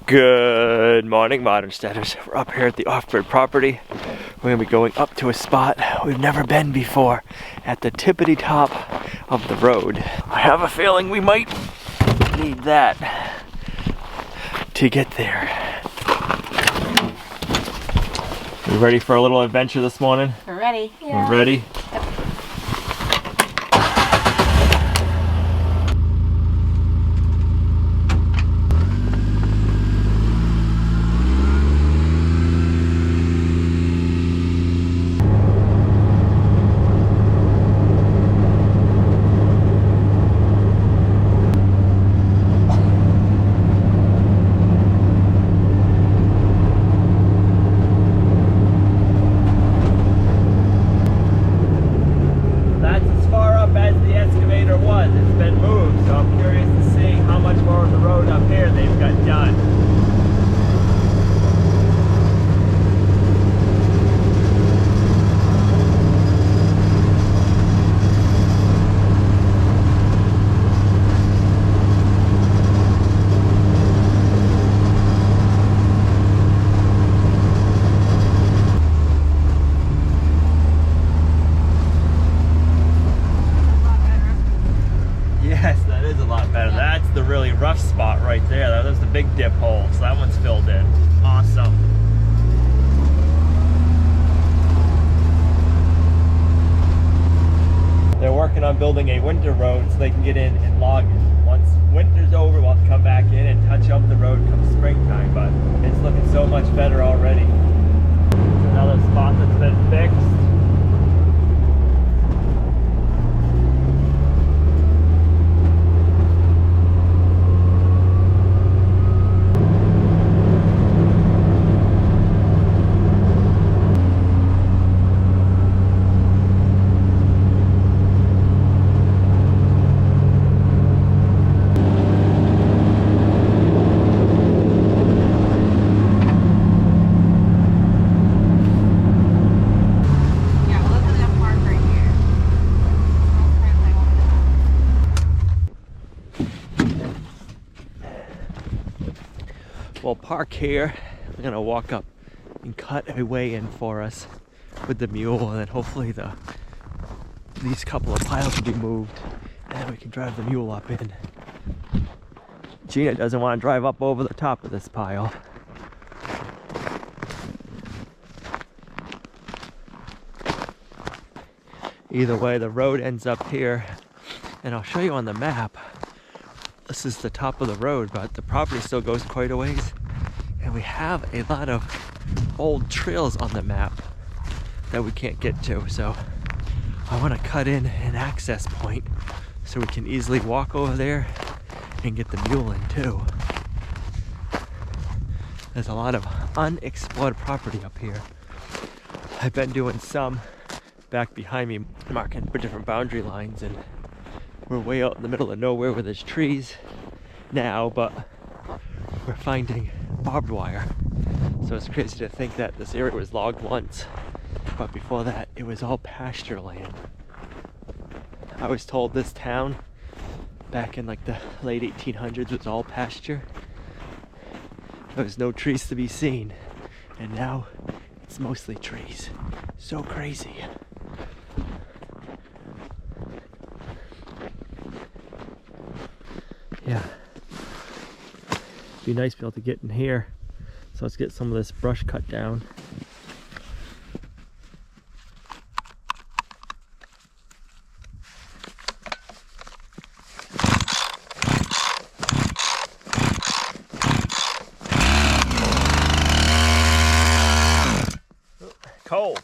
Good morning, Modern Steaders. We're up here at the off-grid property. We're going to be going up to a spot we've never been before at the tippity top of the road. I have a feeling we might need that to get there. You ready for a little adventure this morning? We're ready. Yeah. We're ready? Yep. Rough spot right there. That was the big dip hole, so that one's filled in. Awesome. They're working on building a winter road so they can get in and log it. Once winter's over, we'll come back in and touch up the road come springtime, but it's looking so much better already. Another spot that's been fixed. We'll park here. We're gonna walk up and cut a way in for us with the mule, and then hopefully these couple of piles will be moved, and then we can drive the mule up in. Gina doesn't want to drive up over the top of this pile. Either way, the road ends up here, and I'll show you on the map. This is the top of the road, but the property still goes quite a ways. And we have a lot of old trails on the map that we can't get to. So I want to cut in an access point so we can easily walk over there and get the mule in too. There's a lot of unexplored property up here. I've been doing some back behind me, marking for different boundary lines, and we're way out in the middle of nowhere where there's trees now, but we're finding barbed wire. So it's crazy to think that this area was logged once, but before that it was all pasture land. I was told this town back in like the late 1800s was all pasture. There was no trees to be seen, and now it's mostly trees. So crazy. Yeah, be nice to be able to get in here. So let's get some of this brush cut down. Cold.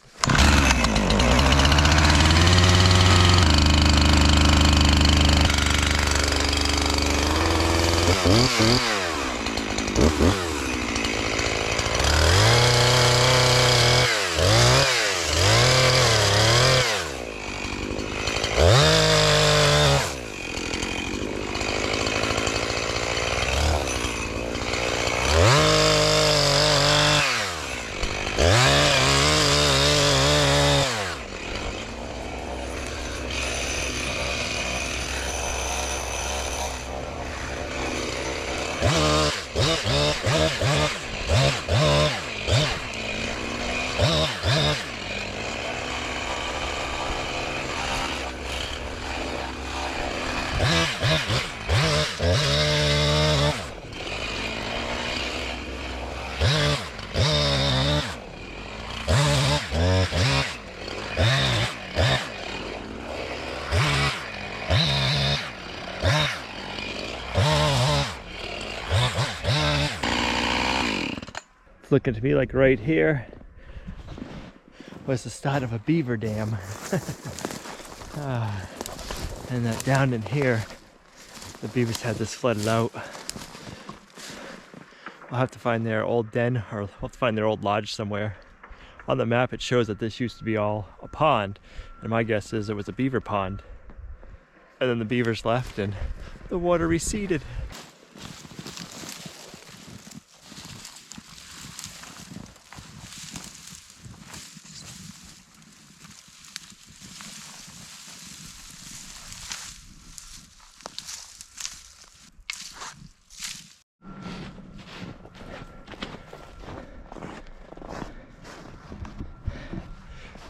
It's looking to me like right here was the start of a beaver dam. And that down in here, the beavers had this flooded out. I'll have to find their old den, or I'll have to find their old lodge somewhere. On the map it shows that this used to be all a pond, and my guess is it was a beaver pond. And then the beavers left and the water receded.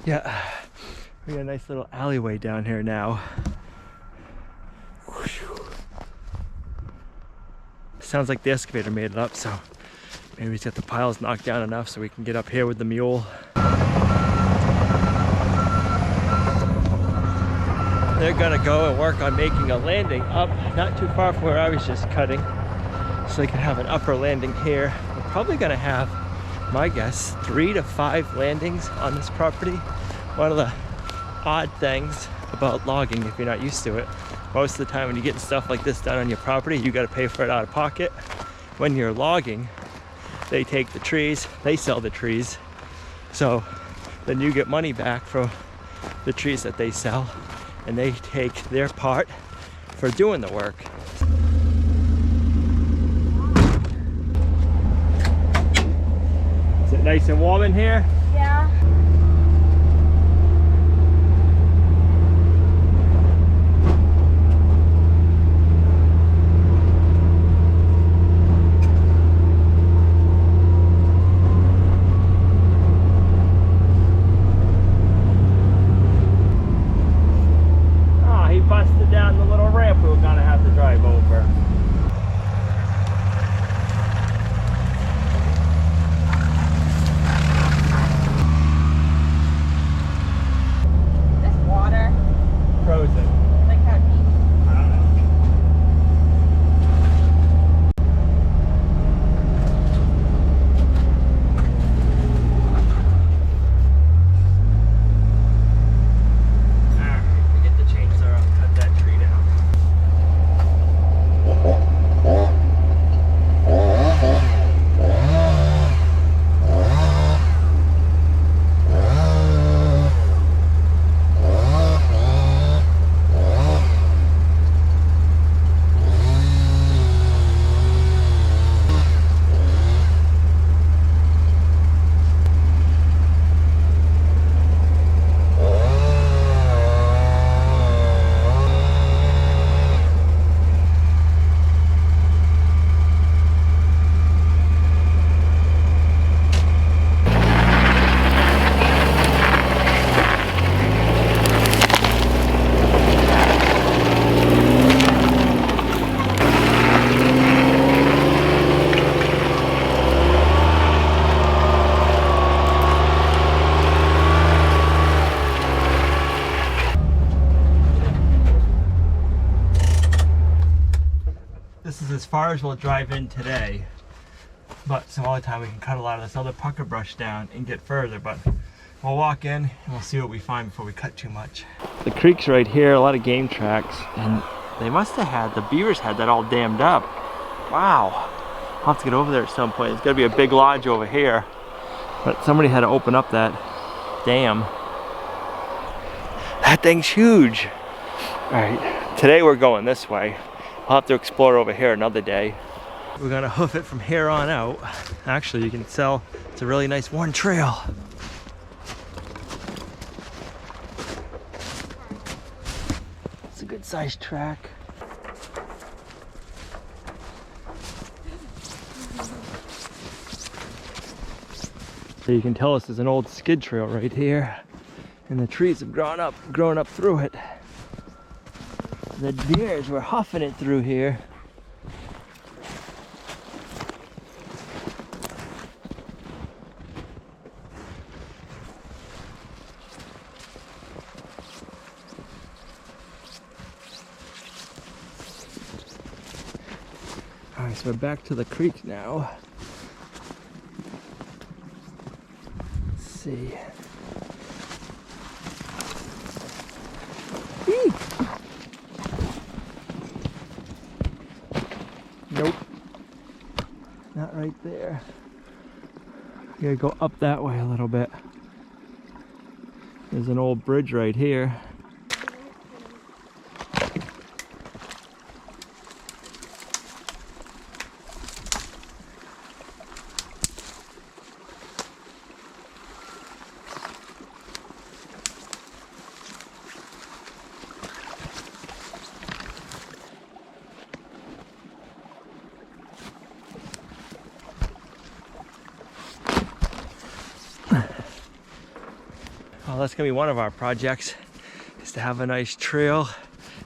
Yeah, we got a nice little alleyway down here now. Sounds like the excavator made it up, so maybe he's got the piles knocked down enough so we can get up here with the mule. They're gonna go and work on making a landing up not too far from where I was just cutting, so they can have an upper landing here. We're probably gonna have, my guess, 3 to 5 landings on this property. One of the odd things about logging, if you're not used to it, most of the time when you're getting stuff like this done on your property, you got to pay for it out of pocket. When you're logging, they take the trees, they sell the trees, so then you get money back for the trees that they sell, and they take their part for doing the work. Is it nice and warm in here? Yeah. Busted down the little ramp we were gonna have to drive over. This water. Frozen. Like how deep? I don't know. This is as far as we'll drive in today, but some other time we can cut a lot of this other pucker brush down and get further, but we'll walk in and we'll see what we find before we cut too much. The creek's right here, a lot of game tracks, and they must have had, the beavers had that all dammed up. Wow. I'll have to get over there at some point. There's gotta be a big lodge over here, but somebody had to open up that dam. That thing's huge. All right, today we're going this way. I'll have to explore over here another day. We're gonna hoof it from here on out. Actually, you can tell it's a really nice worn trail. It's a good sized track. So you can tell this is an old skid trail right here, and the trees have grown up through it. The deers were huffing it through here. Alright, so we're back to the creek now. Let's see. Eee! Nope. Not right there. You gotta go up that way a little bit. There's an old bridge right here. Well, that's gonna be one of our projects, is to have a nice trail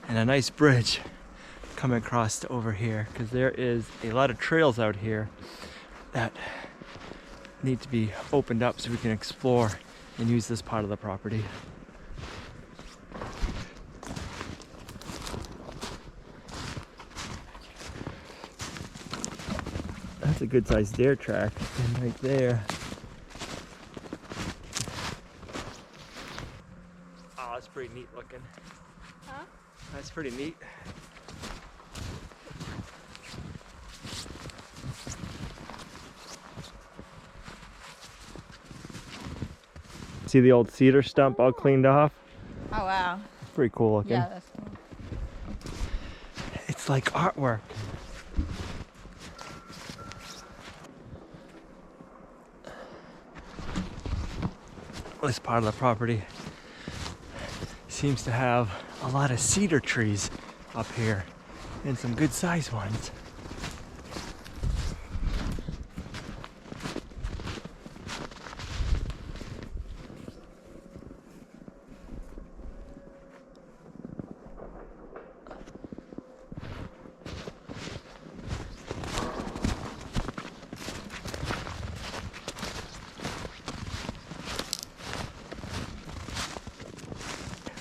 and a nice bridge coming across to over here, because there is a lot of trails out here that need to be opened up so we can explore and use this part of the property. That's a good sized deer track right there. Oh, that's pretty neat looking. Huh? That's pretty neat. See the old cedar stump all cleaned off? Oh wow. It's pretty cool looking. Yeah, that's cool. It's like artwork. This part of the property seems to have a lot of cedar trees up here, and some good sized ones.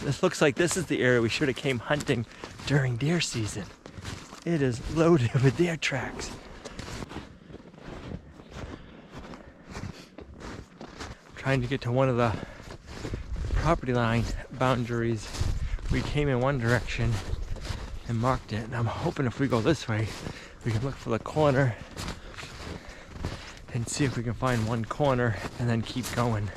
This looks like this is the area we should have came hunting during deer season. It is loaded with deer tracks. Trying to get to one of the property line boundaries. We came in one direction and marked it, and I'm hoping if we go this way, we can look for the corner and see if we can find one corner and then keep going.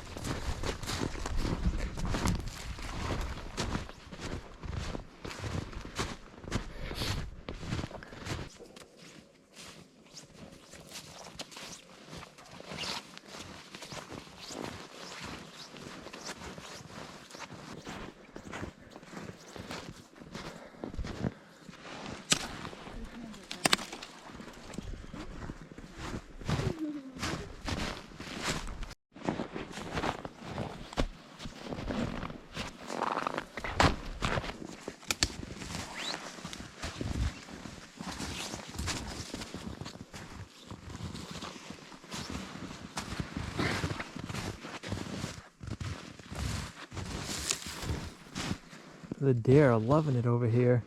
The deer are loving it over here.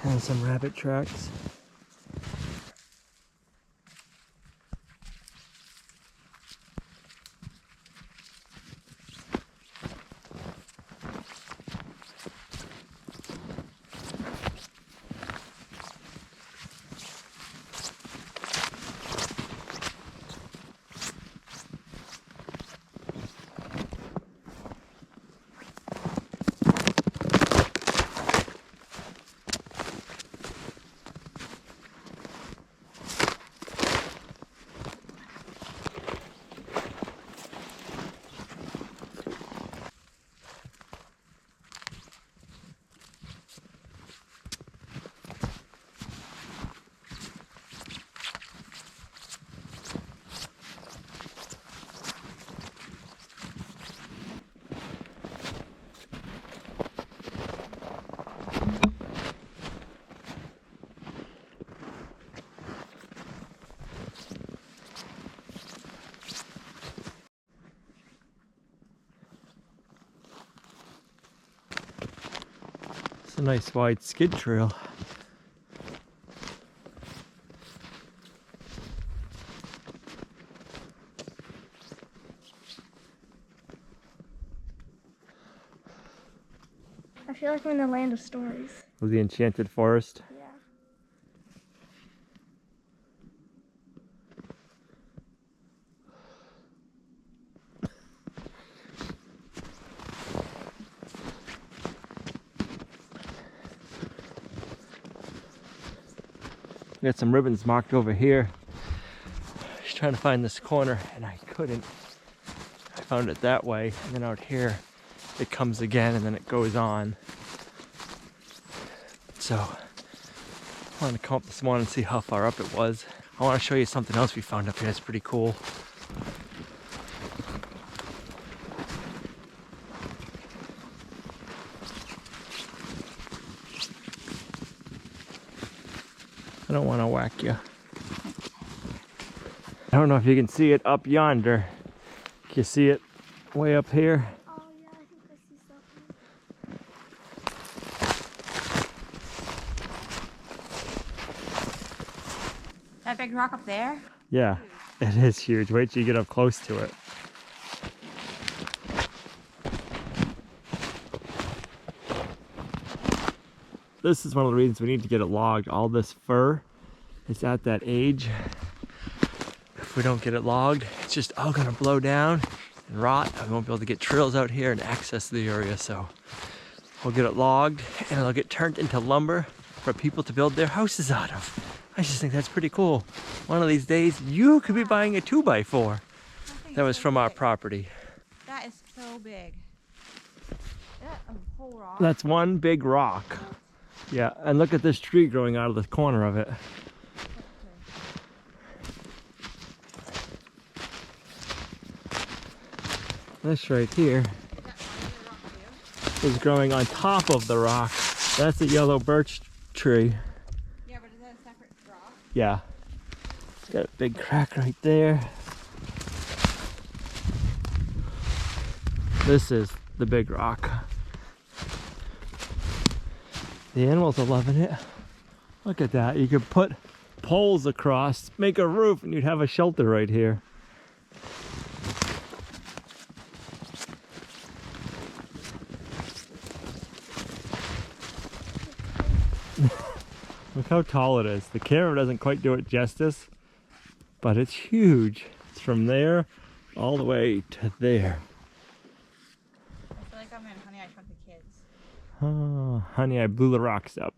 And some rabbit tracks. It's a nice wide skid trail. I feel like I'm in the land of stories. Was the enchanted forest? Yeah. We got some ribbons marked over here. Just trying to find this corner and I couldn't. I found it that way, and then out here it comes again and then it goes on. So I wanted to come up this morning and see how far up it was. I want to show you something else we found up here that's pretty cool. I don't want to whack you. I don't know if you can see it up yonder. Can you see it way up here? Oh yeah, I think I see something. That big rock up there? Yeah, it is huge. Wait till you get up close to it. This is one of the reasons we need to get it logged. All this fir is at that age. If we don't get it logged, it's just all gonna blow down and rot. I won't be able to get trails out here and access the area, so we'll get it logged and it'll get turned into lumber for people to build their houses out of. I just think that's pretty cool. One of these days, you could be buying a 2x4 that was from our property. That is so big. That a whole rock. That's one big rock. Yeah, and look at this tree growing out of the corner of it. This right here is growing on top of the rock. That's a yellow birch tree. Yeah, but is that a separate rock? Yeah. It's got a big crack right there. This is the big rock. The animals are loving it. Look at that. You could put poles across, make a roof, and you'd have a shelter right here. Look how tall it is. The camera doesn't quite do it justice, but it's huge. It's from there all the way to there. I feel like I'm in Honey, I Shrunk the Kids. Oh, honey, I blew the rocks up.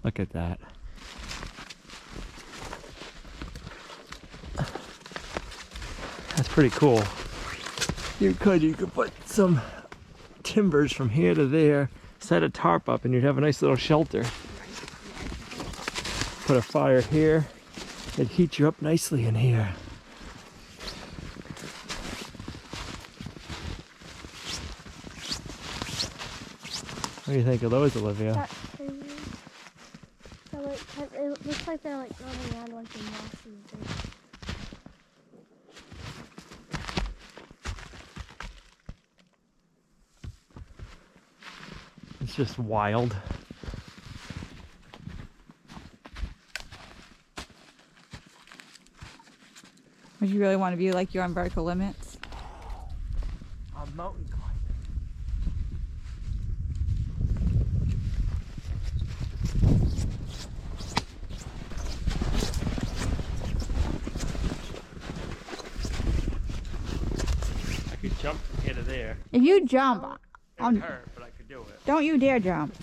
Look at that. That's pretty cool. You could put some timbers from here to there, set a tarp up, and you'd have a nice little shelter. Put a fire here. It'd heat you up nicely in here. What do you think of those, Olivia? That's crazy. So like, it looks like they're like running around like in mosses. It's just wild. Would you really want to be like you're on vertical limits? A mountain climber. I could jump from here to there. If you jump, It would hurt, but I could do it. don't you dare jump.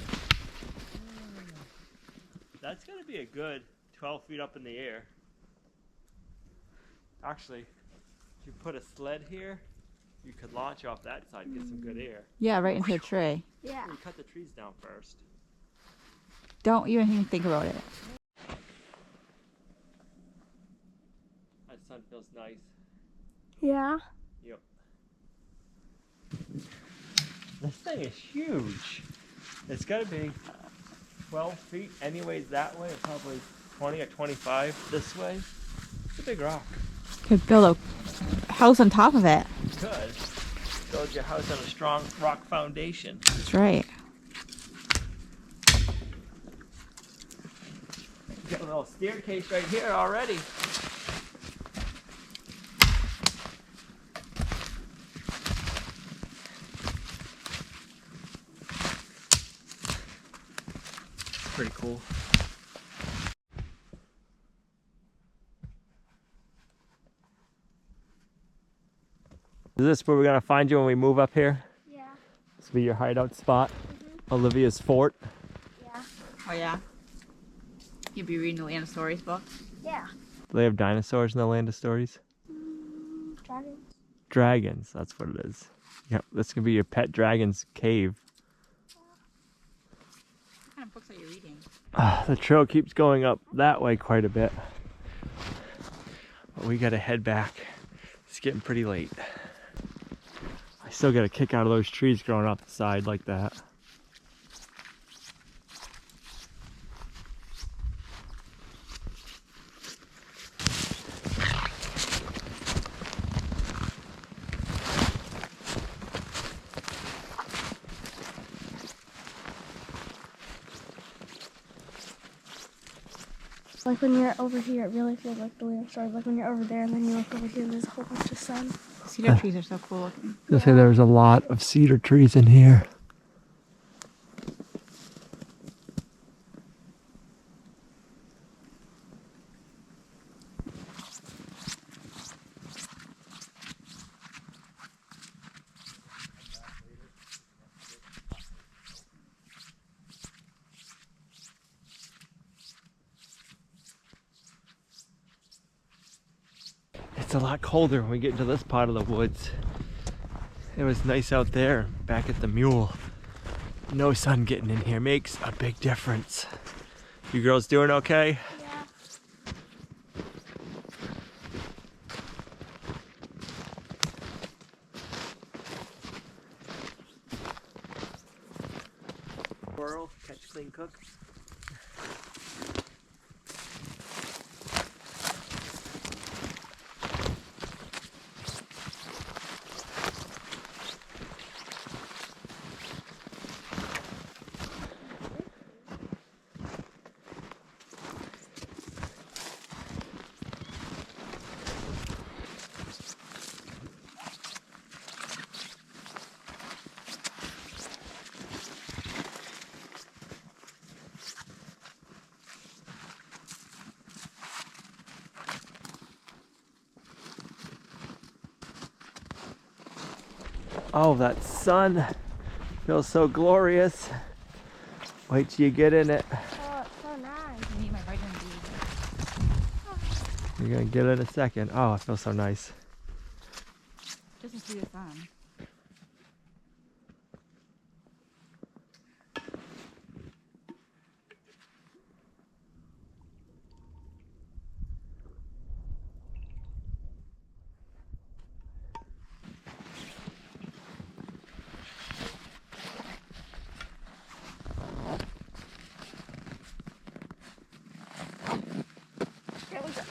That's gonna be a good 12 feet up in the air. Actually, if you put a sled here, you could launch off that side and get some good air. Yeah, right into a tree. Yeah. You cut the trees down first. Don't even think about it. That sun feels nice. Yeah. Yep. This thing is huge. It's gotta be 12 feet anyways that way, and probably 20 or 25 this way. It's a big rock. Could build a house on top of it. You could. Build your house on a strong rock foundation. That's right. Got a little staircase right here already. Pretty cool. Is this where we're gonna find you when we move up here? Yeah. This will be your hideout spot. Olivia's fort. Yeah. Oh yeah. You'd be reading the Land of Stories book. Yeah. Do they have dinosaurs in the Land of Stories? Dragons. Dragons, that's what it is. Yep, this could be your pet dragon's cave. What kind of books are you reading? The trail keeps going up that way quite a bit. But we gotta head back. It's getting pretty late. I still get a kick out of those trees growing off the side like that. Like when you're over here, it really feels like the Land of Stories. Like when you're over there and then you look over here and there's a whole bunch of sun. Cedar trees are so cool looking. I say there's a lot of cedar trees in here. It's a lot colder when we get into this part of the woods. It was nice out there, back at the mule. No sun getting in here makes a big difference. You girls doing okay? Yeah. Squirrel, catch, clean, cook. Oh, that sun feels so glorious. Wait till you get in it. Oh, it's so nice. I need my vitamin D. You're gonna get it in a second. Oh, it feels so nice. Just to see the sun. Here we go.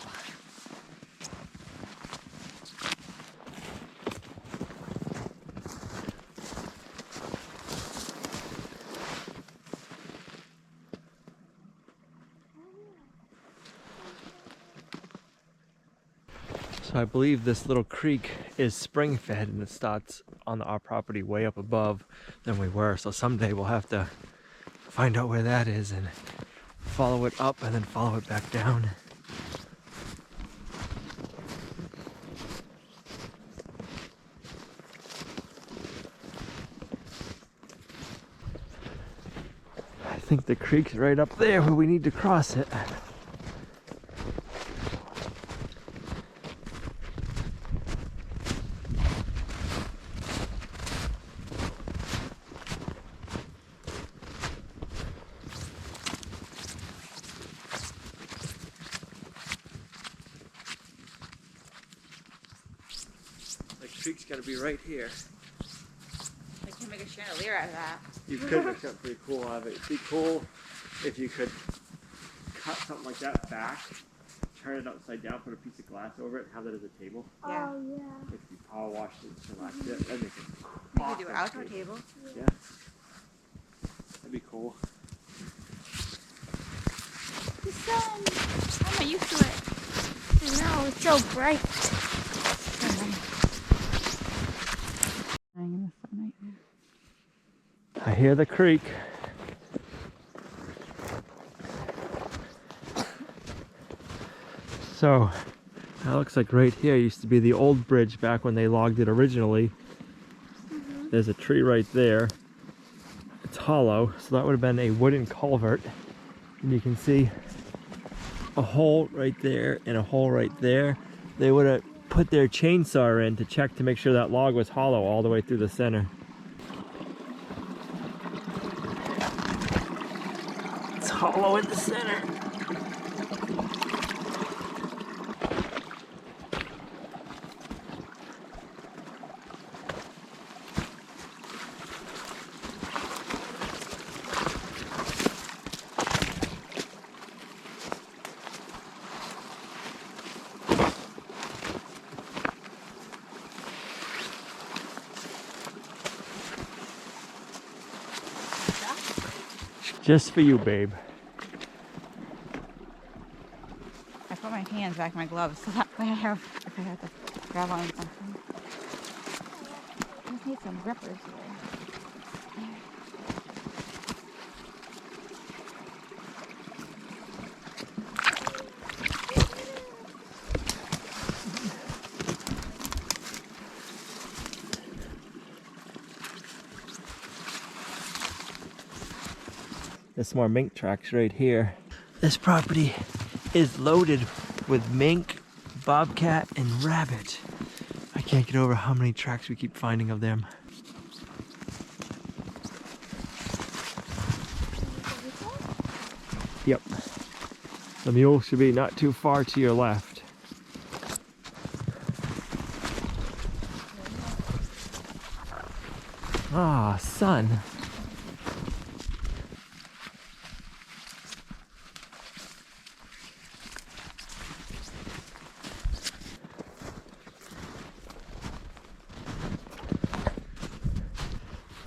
So I believe this little creek is spring fed and it starts on our property way up above than we were. So someday we'll have to find out where that is and follow it up and then follow it back down. I think the creek's right up there where we need to cross it. The creek's gotta be right here. I can make a chandelier out of that. You could make something pretty cool out of it. It'd be cool if you could cut something like that back turn it upside down, put a piece of glass over it, and have that as a table. Yeah. Oh, yeah. It could be power washed and shellacked. That'd make it We could do an outdoor table. Yeah. That'd be cool. The sun. I'm not used to it. I know, it's so bright. Lying in the sun right now. I hear the creek. So, that looks like right here used to be the old bridge back when they logged it originally. There's a tree right there. It's hollow, so that would have been a wooden culvert. And you can see a hole right there and a hole right there. They would have put their chainsaw in to check to make sure that log was hollow all the way through the center. It's hollow in the center. Just for you, babe. I put my hands back in my gloves so that way I have, if I have to grab on something. I just need some grippers here. There's more mink tracks right here. This property is loaded with mink, bobcat, and rabbit. I can't get over how many tracks we keep finding of them. Yep. The mule should be not too far to your left. Ah, sun.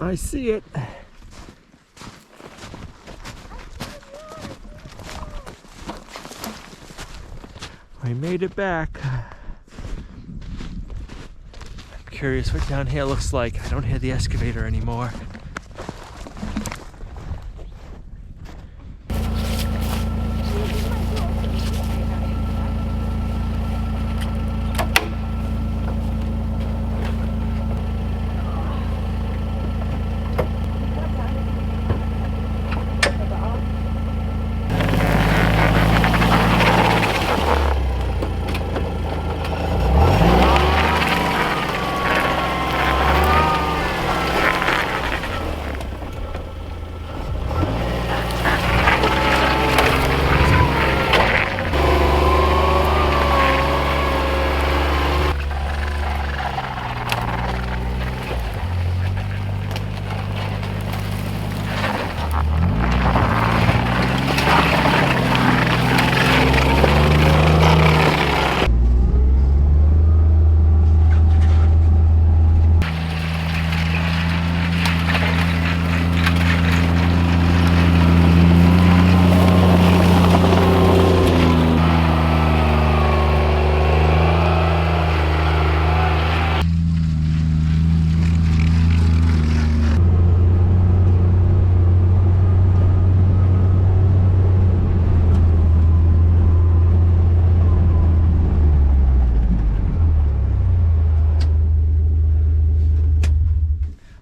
I see it. I made it back. I'm curious what down here looks like. I don't hear the excavator anymore.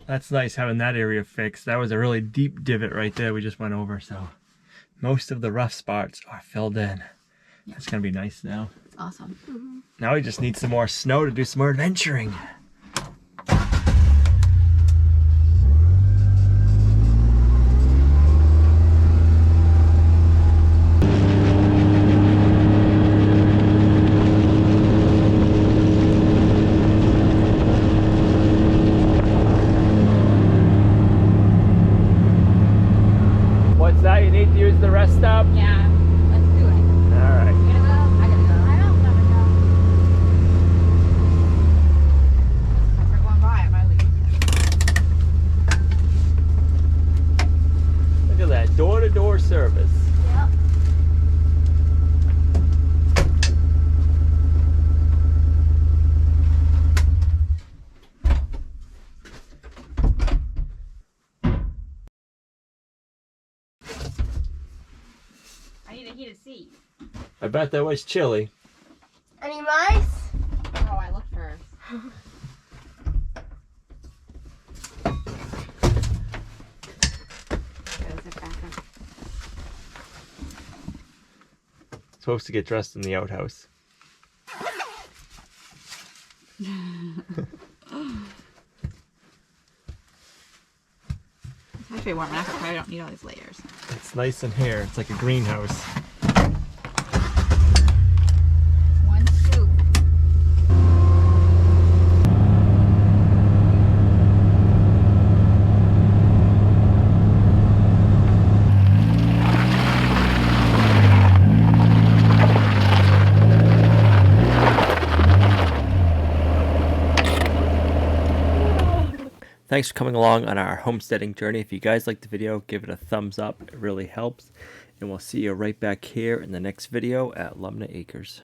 That's nice having that area fixed. That was a really deep divot right there we just went over, so most of the rough spots are filled in. That's gonna be nice now. Awesome. Now we just need some more snow to do some more adventuring. What's that? You need to use the rest stop? Yeah, let's do it. All right. I gotta I bet that was chilly. Any mice? Oh, I looked first. Gotta zip back up. Supposed to get dressed in the outhouse. It's actually warm enough. I probably don't need all these layers. It's nice in here. It's like a greenhouse. One scoop. Thanks for coming along on our homesteading journey. If you guys liked the video, give it a thumbs up. It really helps. And we'll see you right back here in the next video at Lumnah Acres.